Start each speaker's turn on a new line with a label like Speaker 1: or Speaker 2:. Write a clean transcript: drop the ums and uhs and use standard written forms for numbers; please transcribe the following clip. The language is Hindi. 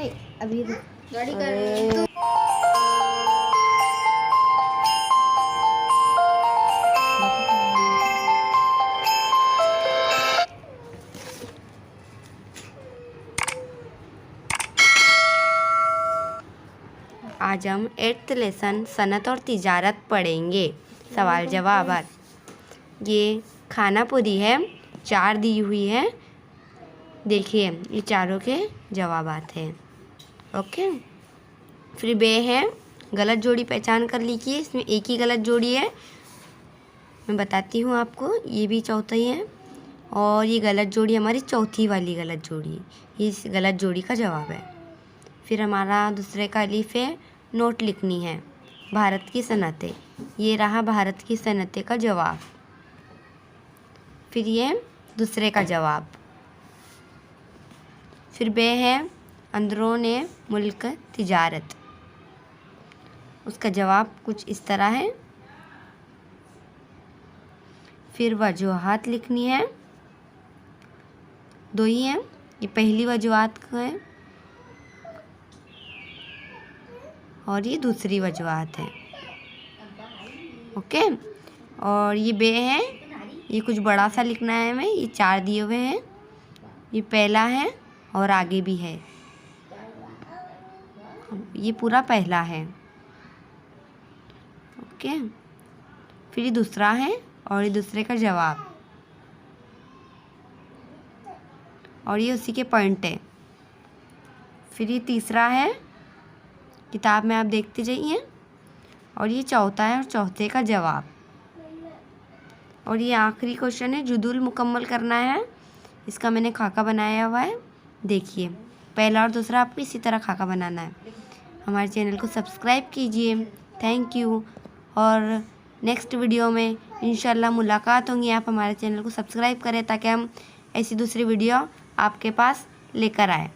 Speaker 1: अभी गाड़ी कर
Speaker 2: आज हम 8th लेसन सनत और तिजारत पढ़ेंगे। सवाल जवाब। ये खाना पूरी है, 4 दी हुई है। देखिए ये चारों के जवाबात हैं। ओके, फिर बे है, गलत जोड़ी पहचान कर लीजिए। इसमें एक ही गलत जोड़ी है, मैं बताती हूँ आपको। ये भी चौथा ही है और ये गलत जोड़ी हमारी चौथी वाली गलत जोड़ी, ये इस गलत जोड़ी का जवाब है। फिर हमारा दूसरे का अलीफ है, नोट लिखनी है। भारत की सनतें, ये रहा भारत की सनतें का जवाब। फिर ये दूसरे का जवाब। फिर बे है, अंदरून मुल्क तिजारत, उसका जवाब कुछ इस तरह है। फिर वजूहात लिखनी है, 2 ही हैं। ये पहली वजूहात का है और ये दूसरी वजूहात है। ओके, और ये बे है, ये कुछ बड़ा सा लिखना है हमें। ये 4 दिए हुए हैं, ये पहला है और आगे भी है, ये पूरा पहला है। ओके, फिर ये दूसरा है और ये दूसरे का जवाब, और ये उसी के पॉइंट है। फिर ये तीसरा है, किताब में आप देखते जाइए, और ये चौथा है और चौथे का जवाब। और ये आखिरी क्वेश्चन है, जुदुल मुकम्मल करना है। इसका मैंने खाका बनाया हुआ है, देखिए पहला और दूसरा आपको इसी तरह खाका बनाना है। हमारे चैनल को सब्सक्राइब कीजिए। Thank you. और नेक्स्ट वीडियो में इंशाल्लाह मुलाकात होंगी। आप हमारे चैनल को सब्सक्राइब करें ताकि हम ऐसी दूसरी वीडियो आपके पास लेकर आए।